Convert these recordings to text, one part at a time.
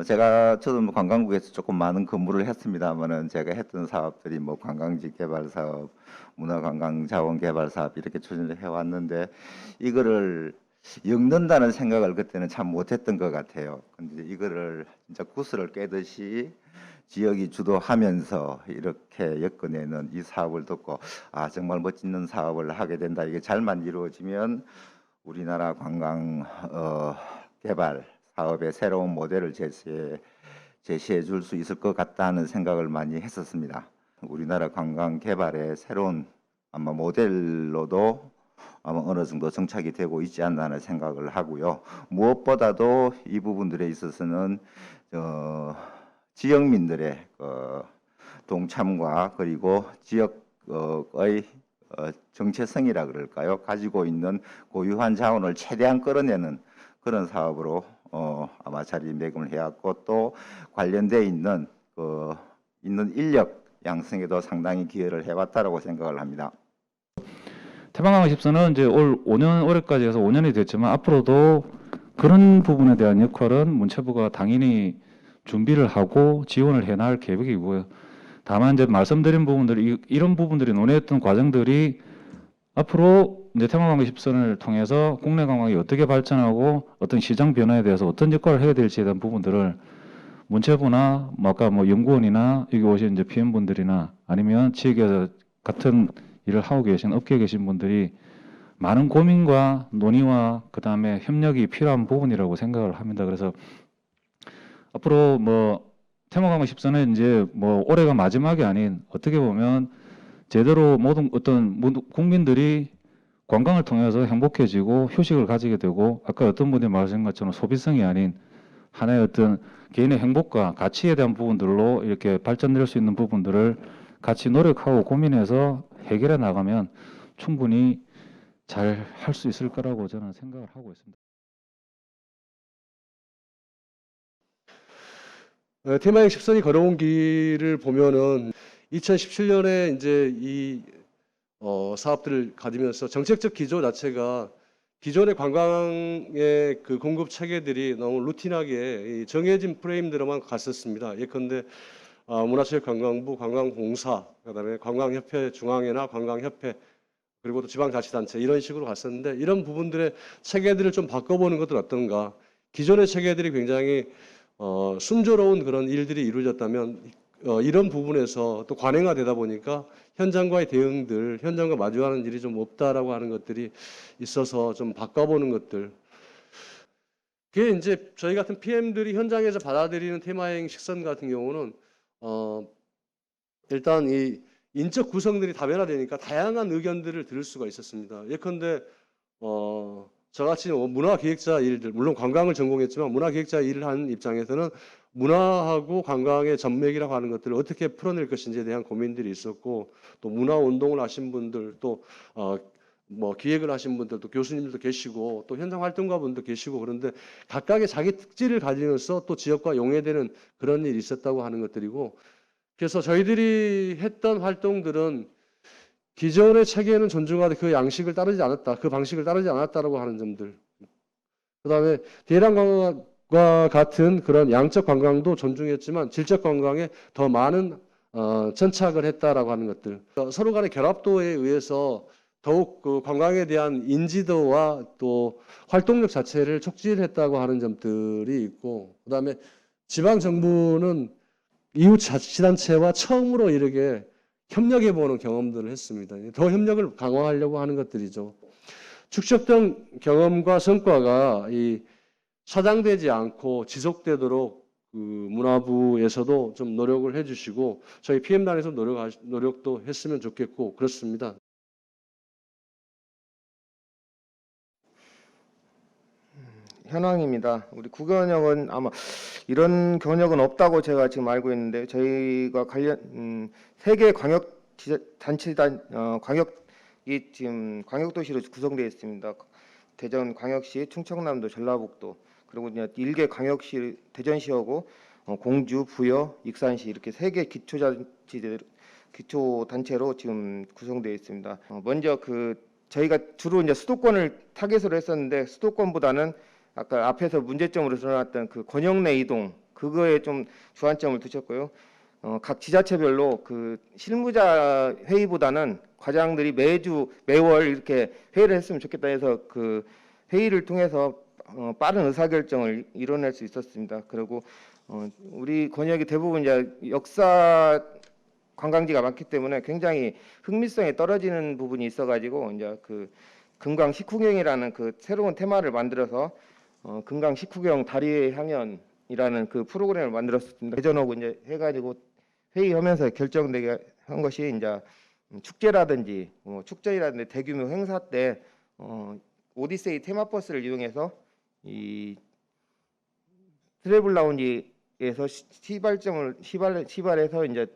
저도 뭐 관광국에서 조금 많은 근무를 했습니다만은 제가 했던 사업들이 뭐 관광지 개발 사업, 문화관광자원 개발 사업 이렇게 추진을 해왔는데 이거를 엮는다는 생각을 그때는 참 못했던 것 같아요. 근데 이거를 진짜 구슬을 꿰듯이 지역이 주도하면서 이렇게 엮어내는 이 사업을 듣고 아 정말 멋진 사업을 하게 된다. 이게 잘만 이루어지면 우리나라 관광 개발 사업의 새로운 모델을 제시해 줄 수 있을 것 같다는 생각을 많이 했었습니다. 우리나라 관광 개발의 새로운 아마 모델로도 아마 어느 정도 정착이 되고 있지 않나는 생각을 하고요. 무엇보다도 이 부분들에 있어서는 지역민들의 동참과 그리고 지역의 정체성이라 그럴까요? 가지고 있는 고유한 자원을 최대한 끌어내는 그런 사업으로 아마 자리매김을 해왔고 또 관련돼 있는 있는 인력 양성에도 상당히 기여를 해왔다라고 생각을 합니다. 태방광 14는 이제 올 5년 올해까지 해서 5년이 됐지만 앞으로도 그런 부분에 대한 역할은 문체부가 당연히 준비를 하고 지원을 해나갈 계획이고요. 다만 이제 말씀드린 부분들이 이런 부분들이 논의했던 과정들이 앞으로 이제 태방광 14를 통해서 국내 관광이 어떻게 발전하고 어떤 시장 변화에 대해서 어떤 역할을 해야 될지에 대한 부분들을 문체부나 뭐 아까 뭐 연구원이나 여기 오신 이제 PM분들이나 아니면 지역에서 같은 일을 하고 계신 업계에 계신 분들이 많은 고민과 논의와 그 다음에 협력이 필요한 부분이라고 생각을 합니다. 그래서 앞으로 뭐 태모강화 14는 이제 뭐 올해가 마지막이 아닌 어떻게 보면 제대로 모든 국민들이 관광을 통해서 행복해지고 휴식을 가지게 되고 아까 어떤 분들이 말하신 것처럼 소비성이 아닌 하나의 어떤 개인의 행복과 가치에 대한 부분들로 이렇게 발전될 수 있는 부분들을 같이 노력하고 고민해서 해결해 나가면 충분히 잘 할 수 있을 거라고 저는 생각을 하고 있습니다. 테마행 10선이 걸어온 길을 보면은 2017년에 이제 이 사업들을 가지면서 정책적 기조 자체가 기존의 관광의 그 공급 체계들이 너무 루틴하게 정해진 프레임대로만 갔었습니다. 예컨대 문화체육관광부, 관광공사, 그다음에 관광협회 중앙회나 관광협회 그리고 또 지방자치단체 이런 식으로 갔었는데 이런 부분들의 체계들을 좀 바꿔보는 것은 어떤가? 기존의 체계들이 굉장히 순조로운 그런 일들이 이루어졌다면 이런 부분에서 또 관행화되다 보니까 현장과의 대응들, 현장과 마주하는 일이 좀 없다라고 하는 것들이 있어서 좀 바꿔보는 것들. 그게 이제 저희 같은 PM들이 현장에서 받아들이는 테마행 식선 같은 경우는 일단 이 인적 구성들이 다변화되니까 다양한 의견들을 들을 수가 있었습니다. 예컨대 저같이 문화기획자 일들, 물론 관광을 전공했지만 문화기획자 일을 하는 입장에서는 문화하고 관광의 전맥이라고 하는 것들을 어떻게 풀어낼 것인지에 대한 고민들이 있었고 또 문화운동을 하신 분들 또 뭐 기획을 하신 분들도 교수님들도 계시고 또 현장 활동가분도 계시고 그런데 각각의 자기 특질을 가지면서 또 지역과 용해되는 그런 일이 있었다고 하는 것들이고 그래서 저희들이 했던 활동들은 기존의 체계는 존중하되 그 양식을 따르지 않았다. 그 방식을 따르지 않았다라고 하는 점들. 그다음에 대량관광과 같은 그런 양적 관광도 존중했지만 질적 관광에 더 많은 전착을 했다라고 하는 것들. 서로 간의 결합도에 의해서 더욱 그 관광에 대한 인지도와 또 활동력 자체를 촉진했다고 하는 점들이 있고 그다음에 지방 정부는 이웃 자치단체와 처음으로 이렇게 협력해보는 경험들을 했습니다. 더 협력을 강화하려고 하는 것들이죠. 축적된 경험과 성과가 사장되지 않고 지속되도록 그 문화부에서도 좀 노력을 해주시고 저희 PM단에서 노력도 했으면 좋겠고 그렇습니다. 현황입니다. 우리 구견역은 아마 이런 견역은 없다고 제가 지금 알고 있는데 저희가 관련 세 개 광역 단체단 광역이 지금 광역도시로 구성되어 있습니다. 대전 광역시, 충청남도, 전라북도 그리고 이제 1개 광역시 대전시하고 공주, 부여, 익산시 이렇게 세 개 기초 단체로 지금 구성되어 있습니다. 먼저 저희가 주로 이제 수도권을 타겟으로 했었는데 수도권보다는 아까 앞에서 문제점으로 드러났던 그 권역 내 이동 그거에 좀 주안점을 두셨고요. 각 지자체별로 그 실무자 회의보다는 과장들이 매월 이렇게 회의를 했으면 좋겠다 해서 그 회의를 통해서 빠른 의사결정을 이뤄낼 수 있었습니다. 그리고 우리 권역이 대부분 이제 역사 관광지가 많기 때문에 굉장히 흥미성이 떨어지는 부분이 있어가지고 이제 그 금강 식후경이라는 그 새로운 테마를 만들어서 금강 식후경 다리의 향연이라는 그 프로그램을 만들었습니다. 대전하고 이제 해가지고 회의하면서 결정되게 한 것이 이제 축제라든지 축제라든지 대규모 행사 때 오디세이 테마버스를 이용해서 이 트래블 라운지에서 시발해서 이제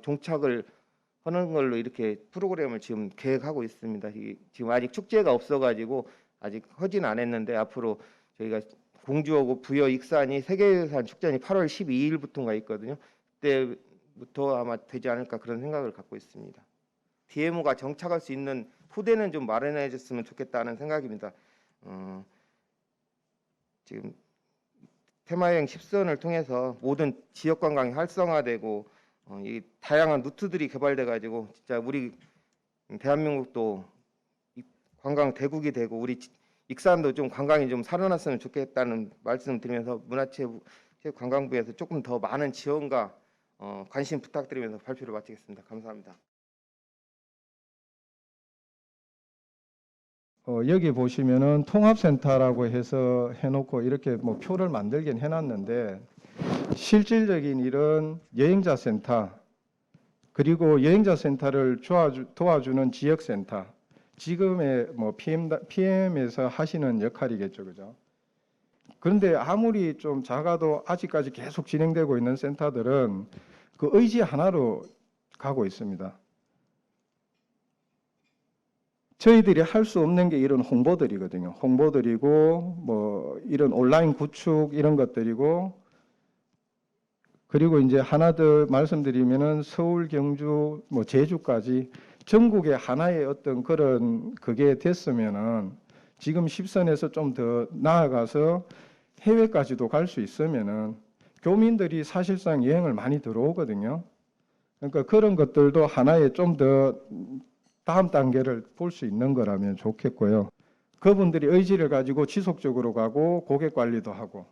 종착을 하는 걸로 이렇게 프로그램을 지금 계획하고 있습니다. 지금 아직 축제가 없어가지고 아직 하진 않았는데 앞으로 저희가 공주하고 부여 익산이 세계유산 축제는 8월 12일부터가 있거든요. 그때부터 아마 되지 않을까 그런 생각을 갖고 있습니다. DMO가 정착할 수 있는 후대는 좀 마련해줬으면 좋겠다는 생각입니다. 지금 테마여행 10선을 통해서 모든 지역 관광이 활성화되고 이 다양한 루트들이 개발돼 가지고 진짜 우리 대한민국도 관광 대국이 되고 우리 익산도 좀 관광이 좀 살아났으면 좋겠다는 말씀 드리면서 문화체육관광부에서 조금 더 많은 지원과 관심 부탁드리면서 발표를 마치겠습니다. 감사합니다. 여기 보시면은 통합센터라고 해서 해놓고 이렇게 뭐 표를 만들긴 해놨는데 실질적인 일은 여행자 센터 그리고 여행자 센터를 도와주는 지역센터 지금의 뭐 PM에서 하시는 역할이겠죠, 그죠? 그런데 아무리 좀 작아도 아직까지 계속 진행되고 있는 센터들은 그 의지 하나로 가고 있습니다. 저희들이 할 수 없는 게 이런 홍보들이거든요. 홍보들이고 뭐 이런 온라인 구축 이런 것들이고 그리고 이제 하나 더 말씀드리면은 서울, 경주, 뭐 제주까지 전국에 하나의 어떤 그런 그게 됐으면은 지금 10선에서 좀 더 나아가서 해외까지도 갈 수 있으면은 교민들이 사실상 여행을 많이 들어오거든요. 그러니까 그런 것들도 하나의 좀 더 다음 단계를 볼 수 있는 거라면 좋겠고요. 그분들이 의지를 가지고 지속적으로 가고 고객 관리도 하고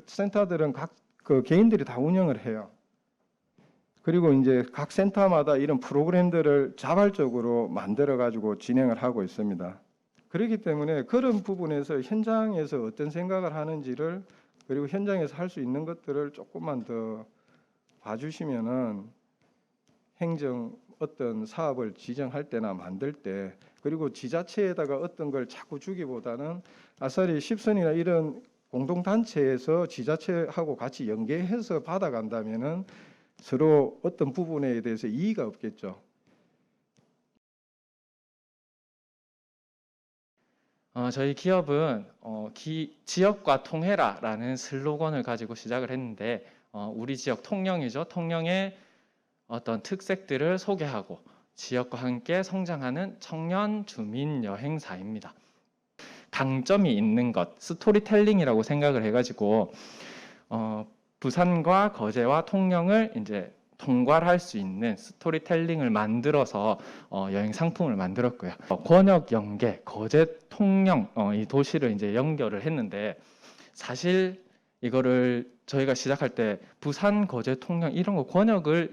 센터들은 각 그 개인들이 다 운영을 해요. 그리고 이제 각 센터마다 이런 프로그램들을 자발적으로 만들어 가지고 진행을 하고 있습니다. 그렇기 때문에 그런 부분에서 현장에서 어떤 생각을 하는지를 그리고 현장에서 할 수 있는 것들을 조금만 더 봐주시면은 행정 어떤 사업을 지정할 때나 만들 때 그리고 지자체에다가 어떤 걸 자꾸 주기보다는 아싸리 10선이나 이런 공동단체에서 지자체하고 같이 연계해서 받아간다면은 서로 어떤 부분에 대해서 이의가 없겠죠. 저희 기업은 지역과 통해라라는 슬로건을 가지고 시작을 했는데 우리 지역 통영이죠. 통영의 어떤 특색들을 소개하고 지역과 함께 성장하는 청년 주민 여행사입니다. 강점이 있는 것, 스토리텔링이라고 생각을 해가지고 부산과 거제와 통영을 이제 통괄할 수 있는 스토리텔링을 만들어서 여행 상품을 만들었고요. 권역 연계, 거제, 통영 이 도시를 이제 연결을 했는데 사실 이거를 저희가 시작할 때 부산, 거제, 통영 이런 거 권역을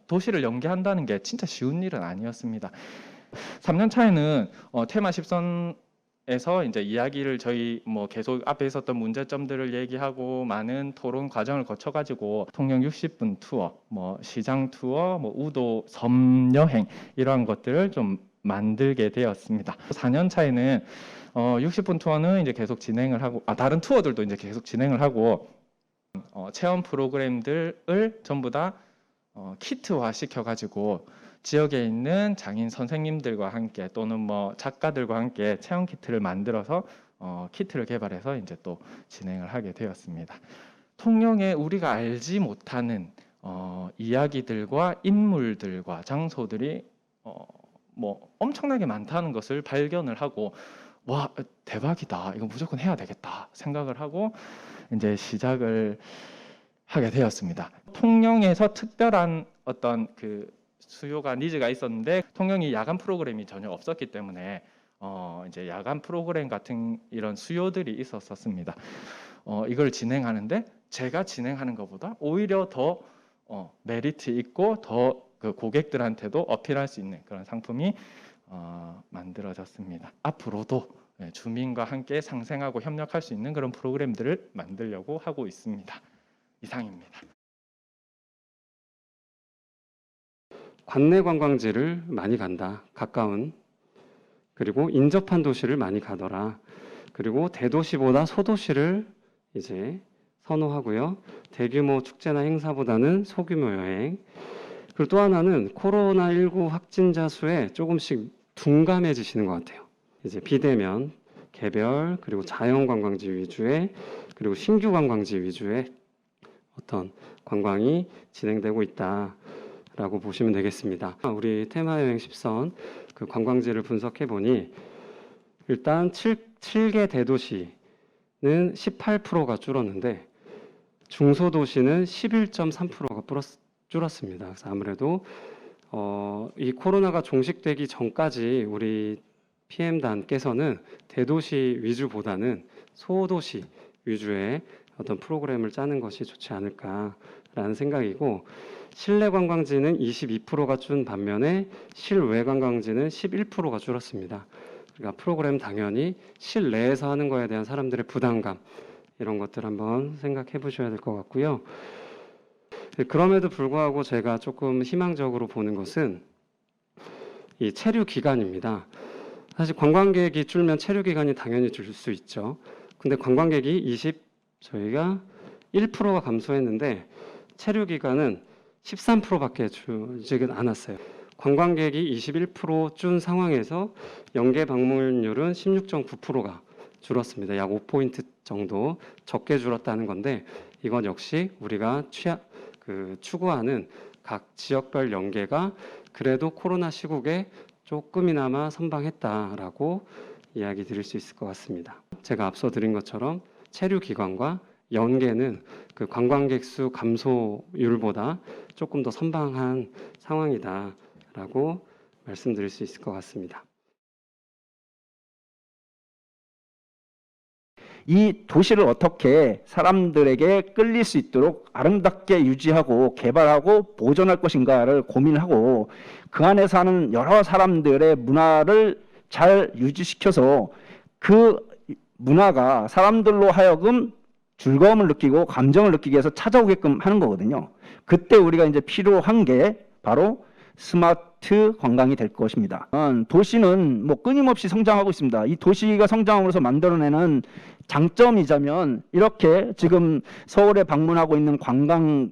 도시를 연계한다는 게 진짜 쉬운 일은 아니었습니다. 3년 차에는 테마 10선에서 이제 이야기를 저희 뭐 계속 앞에 있었던 문제점들을 얘기하고 많은 토론 과정을 거쳐 가지고 통영 60분 투어, 뭐 시장 투어, 뭐 우도 섬 여행 이러한 것들을 좀 만들게 되었습니다. 4년 차에는 60분 투어는 이제 계속 진행을 하고 다른 투어들도 이제 계속 진행을 하고 체험 프로그램들을 전부 다 키트화 시켜가지고 지역에 있는 장인 선생님들과 함께 또는 뭐 작가들과 함께 체험 키트를 만들어서 키트를 개발해서 이제 또 진행을 하게 되었습니다. 통영에 우리가 알지 못하는 이야기들과 인물들과 장소들이 뭐 엄청나게 많다는 것을 발견을 하고 와, 대박이다. 이거 무조건 해야 되겠다 생각을 하고 이제 시작을 하게 되었습니다. 통영에서 특별한 어떤 그 수요가 니즈가 있었는데 통영이 야간 프로그램이 전혀 없었기 때문에 이제 야간 프로그램 같은 이런 수요들이 있었습니다. 이걸 진행하는데 제가 진행하는 것보다 오히려 더 메리트 있고 더 그 고객들한테도 어필할 수 있는 그런 상품이 만들어졌습니다. 앞으로도 주민과 함께 상생하고 협력할 수 있는 그런 프로그램들을 만들려고 하고 있습니다. 이상입니다. 관내 관광지를 많이 간다. 가까운. 그리고 인접한 도시를 많이 가더라. 그리고 대도시보다 소도시를 이제 선호하고요. 대규모 축제나 행사보다는 소규모 여행. 그리고 또 하나는 코로나19 확진자 수에 조금씩 둔감해지시는 것 같아요. 이제 비대면, 개별, 그리고 자연 관광지 위주의, 그리고 신규 관광지 위주의 어떤 관광이 진행되고 있다라고 보시면 되겠습니다. 우리 테마여행 10선 그 관광지를 분석해 보니 일단 7개 대도시는 18%가 줄었는데 중소도시는 11.3%가 줄었습니다. 그래서 아무래도 이 코로나가 종식되기 전까지 우리 PM단께서는 대도시 위주보다는 소도시 위주의 어떤 프로그램을 짜는 것이 좋지 않을까라는 생각이고 실내 관광지는 22%가 준 반면에 실외 관광지는 11%가 줄었습니다. 그러니까 프로그램 당연히 실내에서 하는 거에 대한 사람들의 부담감 이런 것들 한번 생각해 보셔야 될 것 같고요. 그럼에도 불구하고 제가 조금 희망적으로 보는 것은 이 체류 기간입니다. 사실 관광객이 줄면 체류 기간이 당연히 줄 수 있죠. 근데 관광객이 저희가 1%가 감소했는데 체류 기간은 13%밖에 주지는 않았어요. 관광객이 21% 준 상황에서 연계 방문율은 16.9%가 줄었습니다. 약 5포인트 정도 적게 줄었다는 건데 이건 역시 우리가 추구하는 각 지역별 연계가 그래도 코로나 시국에 조금이나마 선방했다라고 이야기 드릴 수 있을 것 같습니다. 제가 앞서 드린 것처럼 체류 기간과 연계는 그 관광객 수 감소율보다 조금 더 선방한 상황이다라고 말씀드릴 수 있을 것 같습니다. 이 도시를 어떻게 사람들에게 끌릴 수 있도록 아름답게 유지하고 개발하고 보존할 것인가를 고민하고 그 안에 사는 여러 사람들의 문화를 잘 유지시켜서 그 문화가 사람들로 하여금 즐거움을 느끼고 감정을 느끼게 해서 찾아오게끔 하는 거거든요. 그때 우리가 이제 필요한 게 바로 스마트 관광이 될 것입니다. 도시는 뭐 끊임없이 성장하고 있습니다. 이 도시가 성장으로서 만들어내는 장점이자면 이렇게 지금 서울에 방문하고 있는 관광의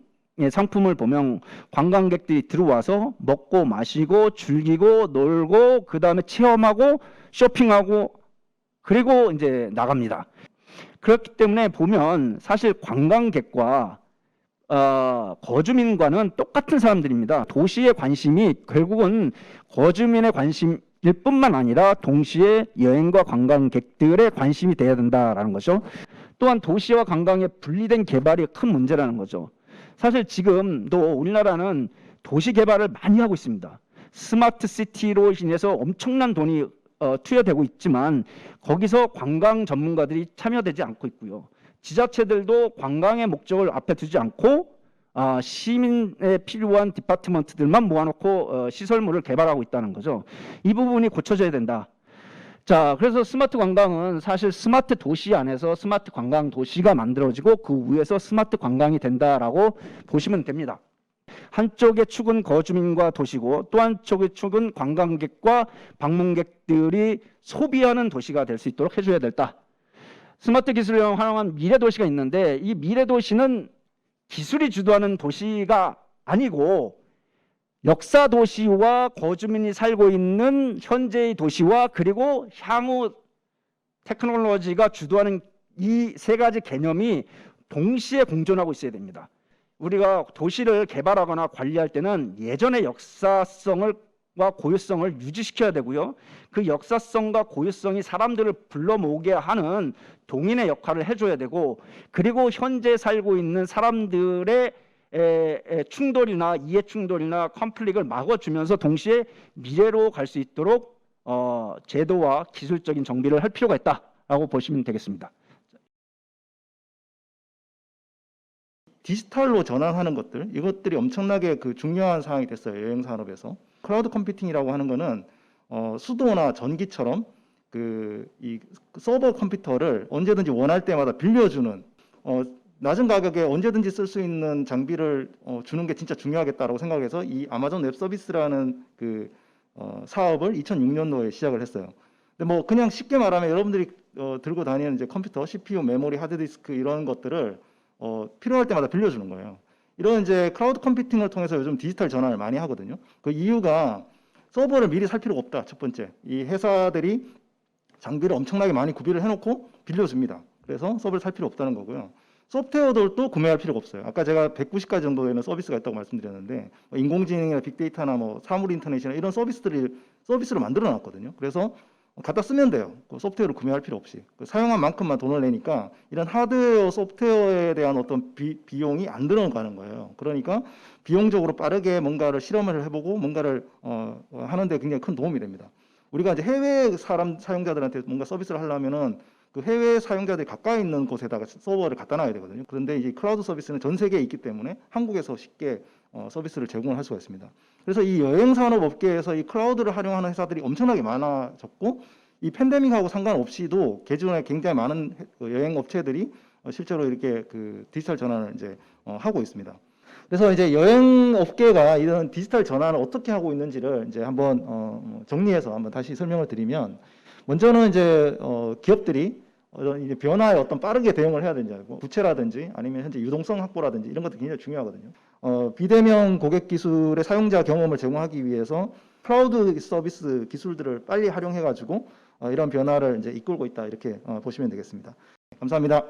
상품을 보면 관광객들이 들어와서 먹고 마시고 즐기고 놀고 그 다음에 체험하고 쇼핑하고 그리고 이제 나갑니다. 그렇기 때문에 보면 사실 관광객과 거주민과는 똑같은 사람들입니다. 도시의 관심이 결국은 거주민의 관심일 뿐만 아니라 동시에 여행과 관광객들의 관심이 돼야 된다라는 거죠. 또한 도시와 관광의 분리된 개발이 큰 문제라는 거죠. 사실 지금도 우리나라는 도시 개발을 많이 하고 있습니다. 스마트 시티로 인해서 엄청난 돈이 투여되고 있지만 거기서 관광 전문가들이 참여되지 않고 있고요. 지자체들도 관광의 목적을 앞에 두지 않고 시민에 필요한 디파트먼트들만 모아놓고 시설물을 개발하고 있다는 거죠. 이 부분이 고쳐져야 된다. 자, 그래서 스마트 관광은 사실 스마트 도시 안에서 스마트 관광 도시가 만들어지고 그 위에서 스마트 관광이 된다라고 보시면 됩니다. 한쪽의 축은 거주민과 도시고 또 한쪽의 축은 관광객과 방문객들이 소비하는 도시가 될 수 있도록 해줘야 된다. 스마트 기술을 활용한 미래 도시가 있는데 이 미래 도시는 기술이 주도하는 도시가 아니고 역사 도시와 거주민이 살고 있는 현재의 도시와 그리고 향후 테크놀로지가 주도하는 이 세 가지 개념이 동시에 공존하고 있어야 됩니다. 우리가 도시를 개발하거나 관리할 때는 예전의 역사성을 고유성을 유지시켜야 되고요. 그 역사성과 고유성이 사람들을 불러 모으게 하는 동인의 역할을 해줘야 되고, 그리고 현재 살고 있는 사람들의 충돌이나 이해 충돌이나 컨플릭을 막아주면서 동시에 미래로 갈 수 있도록 제도와 기술적인 정비를 할 필요가 있다라고 보시면 되겠습니다. 디지털로 전환하는 것들, 이것들이 엄청나게 그 중요한 사항이 됐어요. 여행 산업에서. 클라우드 컴퓨팅이라고 하는 거는 수도나 전기처럼 이 서버 컴퓨터를 언제든지 원할 때마다 빌려주는, 낮은 가격에 언제든지 쓸 수 있는 장비를 주는 게 진짜 중요하겠다라고 생각해서 이 아마존 웹 서비스라는 사업을 2006년도에 시작을 했어요. 근데 뭐 그냥 쉽게 말하면 여러분들이 들고 다니는 이제 컴퓨터, CPU, 메모리, 하드디스크 이런 것들을 필요할 때마다 빌려주는 거예요. 이런 이제 클라우드 컴퓨팅을 통해서 요즘 디지털 전환을 많이 하거든요. 그 이유가 서버를 미리 살 필요가 없다. 첫 번째, 이 회사들이 장비를 엄청나게 많이 구비를 해놓고 빌려줍니다. 그래서 서버를 살 필요 없다는 거고요. 소프트웨어들도 구매할 필요가 없어요. 아까 제가 190가지 정도 되는 서비스가 있다고 말씀드렸는데, 인공지능이나 빅데이터나 뭐 사물 인터넷이나 이런 서비스를 만들어 놨거든요. 그래서 갖다 쓰면 돼요. 그 소프트웨어를 구매할 필요 없이. 사용한 만큼만 돈을 내니까 이런 하드웨어, 소프트웨어에 대한 어떤 비용이 안 들어가는 거예요. 그러니까 비용적으로 빠르게 뭔가를 실험을 해보고 뭔가를 하는데 굉장히 큰 도움이 됩니다. 우리가 이제 해외 사용자들한테 뭔가 서비스를 하려면은 그 해외 사용자들이 가까이 있는 곳에다가 서버를 갖다 놔야 되거든요. 그런데 이제 클라우드 서비스는 전 세계에 있기 때문에 한국에서 쉽게 서비스를 제공을 할 수가 있습니다. 그래서 이 여행 산업 업계에서 이 클라우드를 활용하는 회사들이 엄청나게 많아졌고, 이 팬데믹하고 상관없이도 기존에 굉장히 많은 여행 업체들이 실제로 이렇게 그 디지털 전환을 이제 하고 있습니다. 그래서 이제 여행 업계가 이런 디지털 전환을 어떻게 하고 있는지를 이제 한번 정리해서 한번 다시 설명을 드리면, 먼저는 이제 기업들이 이제 변화에 어떤 빠르게 대응을 해야 되는지 알고, 부채라든지 아니면 현재 유동성 확보라든지 이런 것도 굉장히 중요하거든요. 비대면 고객 기술의 사용자 경험을 제공하기 위해서 클라우드 서비스 기술들을 빨리 활용해가지고 이런 변화를 이제 이끌고 있다, 이렇게 보시면 되겠습니다. 감사합니다.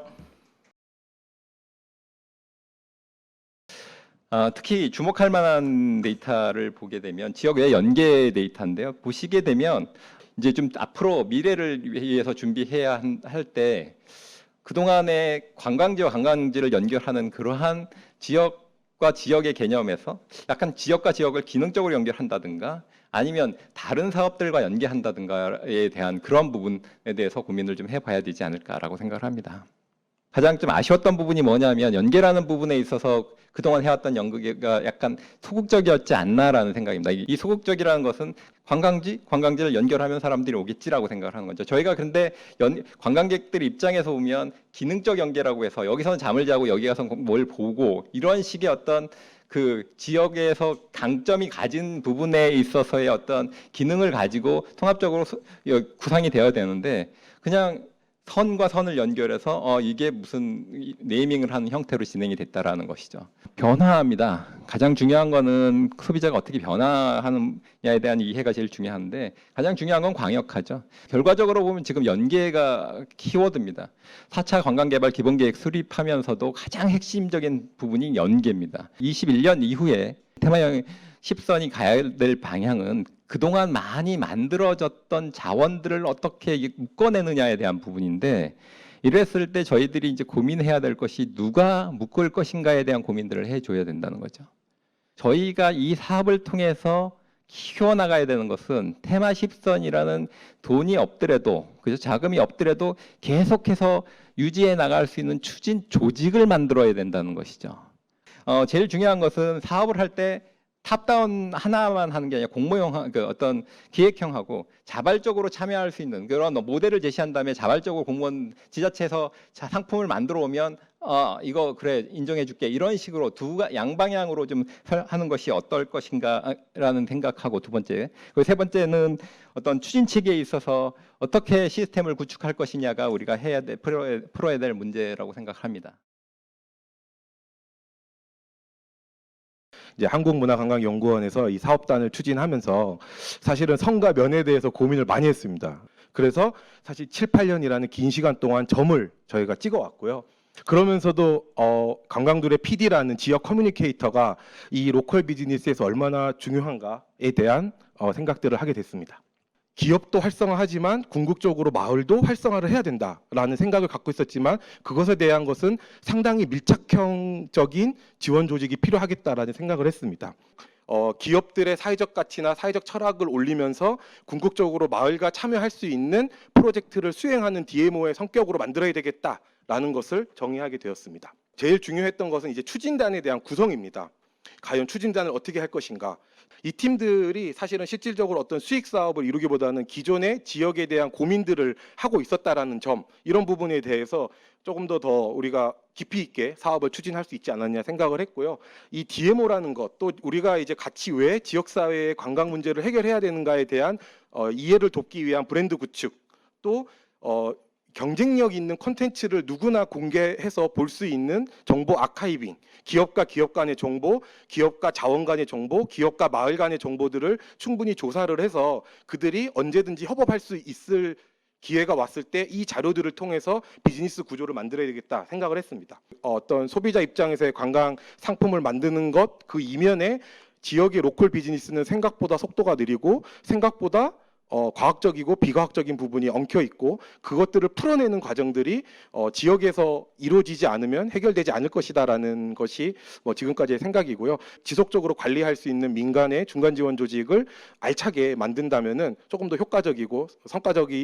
특히 주목할 만한 데이터를 보게 되면 지역의 연계 데이터인데요. 보시게 되면 이제 좀 앞으로 미래를 위해서 준비해야 할 때 그동안의 관광지와 관광지를 연결하는 그러한 지역과 지역의 개념에서 약간 지역과 지역을 기능적으로 연결한다든가 아니면 다른 사업들과 연계한다든가에 대한 그런 부분에 대해서 고민을 좀 해봐야 되지 않을까라고 생각을 합니다. 가장 좀 아쉬웠던 부분이 뭐냐면 연계라는 부분에 있어서 그동안 해왔던 연계가 약간 소극적이었지 않나라는 생각입니다. 이 소극적이라는 것은 관광지를 연결하면 사람들이 오겠지라고 생각을 하는 거죠. 저희가 근데 관광객들 입장에서 보면 기능적 연계라고 해서 여기서는 잠을 자고 여기 가서 뭘 보고 이런 식의 어떤 그 지역에서 강점이 가진 부분에 있어서의 어떤 기능을 가지고 통합적으로 구상이 되어야 되는데 그냥 선과 선을 연결해서 이게 무슨 네이밍을 하는 형태로 진행이 됐다라는 것이죠. 변화합니다. 가장 중요한 거는 소비자가 어떻게 변화하느냐에 대한 이해가 제일 중요한데 가장 중요한 건 광역화죠. 결과적으로 보면 지금 연계가 키워드입니다. 4차 관광개발 기본계획 수립하면서도 가장 핵심적인 부분이 연계입니다. 21년 이후에 테마여행 10선이 가야 될 방향은 그동안 많이 만들어졌던 자원들을 어떻게 묶어내느냐에 대한 부분인데 이랬을 때 저희들이 이제 고민해야 될 것이 누가 묶을 것인가에 대한 고민들을 해줘야 된다는 거죠. 저희가 이 사업을 통해서 키워나가야 되는 것은 테마 10선이라는 돈이 없더라도 그죠? 자금이 없더라도 계속해서 유지해 나갈 수 있는 추진 조직을 만들어야 된다는 것이죠. 제일 중요한 것은 사업을 할 때 탑다운 하나만 하는 게 아니라 공모형, 어떤 기획형하고 자발적으로 참여할 수 있는 그런 모델을 제시한 다음에 자발적으로 공무원 지자체에서 상품을 만들어 오면 이거 그래 인정해 줄게 이런 식으로 양방향으로 좀 하는 것이 어떨 것인가라는 생각하고 두 번째, 그리고 세 번째는 어떤 추진 체계에 있어서 어떻게 시스템을 구축할 것이냐가 우리가 풀어야 될 문제라고 생각합니다. 이제 한국문화관광연구원에서 이 사업단을 추진하면서 사실은 성과 면에 대해서 고민을 많이 했습니다. 그래서 사실 7, 8년이라는 긴 시간 동안 점을 저희가 찍어왔고요. 그러면서도 관광들의 PD라는 지역 커뮤니케이터가 이 로컬 비즈니스에서 얼마나 중요한가에 대한 생각들을 하게 됐습니다. 기업도 활성화하지만 궁극적으로 마을도 활성화를 해야 된다라는 생각을 갖고 있었지만 그것에 대한 것은 상당히 밀착형적인 지원 조직이 필요하겠다라는 생각을 했습니다. 기업들의 사회적 가치나 사회적 철학을 올리면서 궁극적으로 마을과 참여할 수 있는 프로젝트를 수행하는 DMO의 성격으로 만들어야 되겠다라는 것을 정의하게 되었습니다. 제일 중요했던 것은 이제 추진단에 대한 구성입니다. 과연 추진단을 어떻게 할 것인가. 이 팀들이 사실은 실질적으로 어떤 수익 사업을 이루기보다는 기존의 지역에 대한 고민들을 하고 있었다라는 점, 이런 부분에 대해서 조금 더 우리가 깊이 있게 사업을 추진할 수 있지 않았냐 생각을 했고요. 이 DMO라는 것, 또 우리가 이제 같이 왜 지역사회의 관광 문제를 해결해야 되는가에 대한 이해를 돕기 위한 브랜드 구축, 또 경쟁력 있는 콘텐츠를 누구나 공개해서 볼 수 있는 정보 아카이빙, 기업과 기업 간의 정보, 기업과 자원 간의 정보, 기업과 마을 간의 정보들을 충분히 조사를 해서 그들이 언제든지 협업할 수 있을 기회가 왔을 때 이 자료들을 통해서 비즈니스 구조를 만들어야 되겠다 생각을 했습니다. 어떤 소비자 입장에서의 관광 상품을 만드는 것, 그 이면에 지역의 로컬 비즈니스는 생각보다 속도가 느리고 생각보다 과학적이고 비과학적인 부분이 엉켜 있고 그것들을 풀어내는 과정들이 지역에서 이루어지지 않으면 해결되지 않을 것이다라는 것이 지금까지의 생각이고요. 지속적으로 관리할 수 있는 민간의 중간 지원 조직을 알차게 만든다면은 조금 더 효과적이고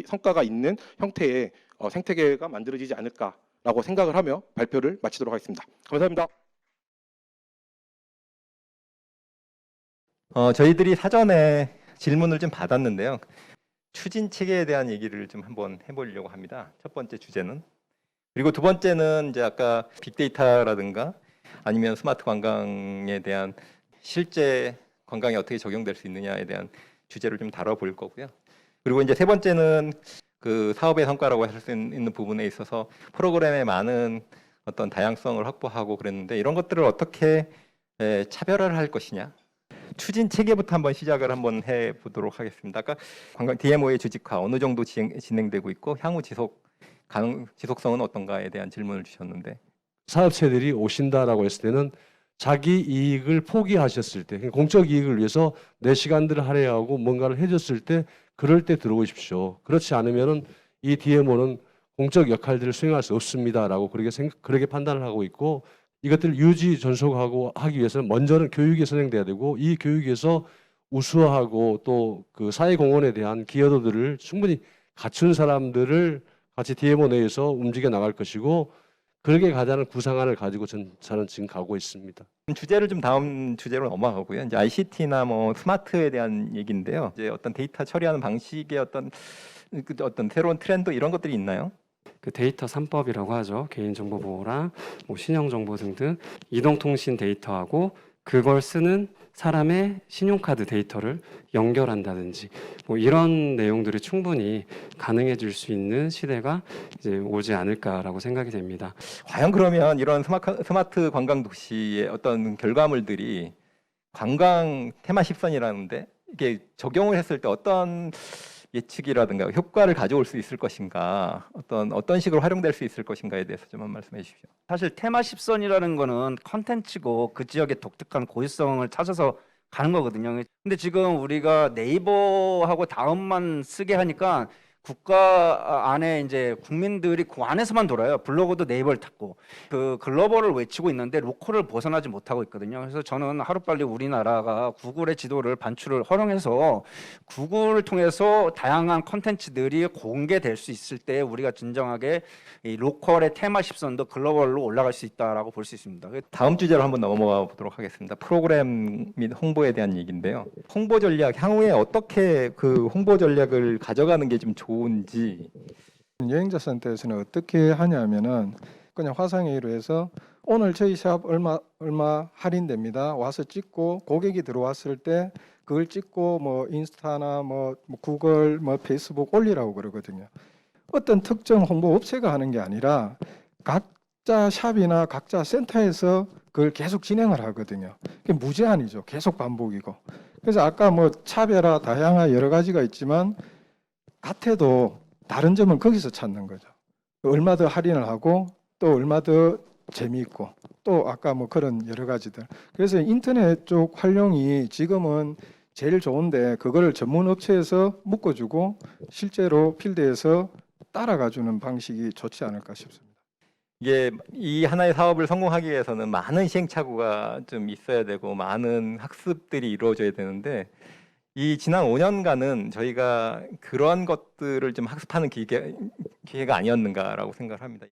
성과가 있는 형태의 생태계가 만들어지지 않을까라고 생각을 하며 발표를 마치도록 하겠습니다. 감사합니다. 저희들이 사전에 질문을 좀 받았는데요. 추진 체계에 대한 얘기를 좀 한번 해보려고 합니다. 첫 번째 주제는. 그리고 두 번째는 이제 아까 빅데이터라든가 아니면 스마트 관광에 대한 실제 관광에 어떻게 적용될 수 있느냐에 대한 주제를 좀 다뤄볼 거고요. 그리고 이제 세 번째는 그 사업의 성과라고 할 수 있는 부분에 있어서 프로그램의 많은 어떤 다양성을 확보하고 그랬는데 이런 것들을 어떻게 차별화를 할 것이냐. 추진 체계부터 한번 시작을 한번 해보도록 하겠습니다. 아까 관광 DMO의 조직화 어느 정도 진행되고 있고 향후 지속성은 어떤가에 대한 질문을 주셨는데 사업체들이 오신다라고 했을 때는 자기 이익을 포기하셨을 때, 그러니까 공적 이익을 위해서 내 시간들을 할애하고 뭔가를 해줬을 때 그럴 때 들어오십시오. 그렇지 않으면은 이 DMO는 공적 역할들을 수행할 수 없습니다라고 그렇게 판단을 하고 있고 이것들을 유지 전속하고 하기 위해서는 먼저는 교육이 선행돼야 되고 이 교육에서 우수하고 또 그 사회공헌에 대한 기여도들을 충분히 갖춘 사람들을 같이 DMO 내에서 움직여 나갈 것이고 그렇게 가자는 구상안을 가지고 저는 지금 가고 있습니다. 주제를 좀 다음 주제로 넘어가고요. 이제 ICT나 뭐 스마트에 대한 얘기인데요. 이제 어떤 데이터 처리하는 방식의 어떤 새로운 트렌드 이런 것들이 있나요? 그 데이터 3법이라고 하죠. 개인정보 보호랑 뭐 신용정보 등등 이동통신 데이터하고 그걸 쓰는 사람의 신용카드 데이터를 연결한다든지 뭐 이런 내용들이 충분히 가능해질 수 있는 시대가 이제 오지 않을까라고 생각이 됩니다. 과연 그러면 이런 스마트 관광 도시의 어떤 결과물들이 관광 테마 10선이라는데 이게 적용을 했을 때 어떤 예측이라든가 효과를 가져올 수 있을 것인가, 어떤 식으로 활용될 수 있을 것인가에 대해서 좀 한 말씀해 주십시오. 사실 테마 10선이라는 거는 컨텐츠고 그 지역의 독특한 고유성을 찾아서 가는 거거든요. 근데 지금 우리가 네이버하고 다음만 쓰게 하니까 국가 안에 이제 국민들이 그 안에서만 돌아요. 블로그도 네이버를 닫고 그 글로벌을 외치고 있는데 로컬을 벗어나지 못하고 있거든요. 그래서 저는 하루빨리 우리나라가 구글의 지도를 반출을 허용해서 구글을 통해서 다양한 콘텐츠들이 공개될 수 있을 때 우리가 진정하게 이 로컬의 테마 10선도 글로벌로 올라갈 수 있다라고 볼 수 있습니다. 다음 주제로 한번 넘어가 보도록 하겠습니다. 프로그램 및 홍보에 대한 얘기인데요. 홍보 전략 향후에 어떻게 그 홍보 전략을 가져가는 게 좀 좋은지. 여행자 센터에서는 어떻게 하냐면은 그냥 화상회의로 해서 오늘 저희 샵 얼마 할인됩니다. 와서 찍고 고객이 들어왔을 때 그걸 찍고 뭐 인스타나 뭐 구글 뭐 페이스북 올리라고 그러거든요. 어떤 특정 홍보 업체가 하는 게 아니라 각자 샵이나 각자 센터에서 그걸 계속 진행을 하거든요. 그게 무제한이죠. 계속 반복이고. 그래서 아까 뭐 차별화, 다양화 여러 가지가 있지만 같아도 다른 점은 거기서 찾는 거죠. 얼마 더 할인을 하고 또 얼마 더 재미있고 또 아까 뭐 그런 여러 가지들. 그래서 인터넷 쪽 활용이 지금은 제일 좋은데 그거를 전문 업체에서 묶어주고 실제로 필드에서 따라가주는 방식이 좋지 않을까 싶습니다. 이게 이 하나의 사업을 성공하기 위해서는 많은 시행착오가 좀 있어야 되고 많은 학습들이 이루어져야 되는데 이 지난 5년간은 저희가 그러한 것들을 좀 학습하는 기회가 아니었는가라고 생각을 합니다.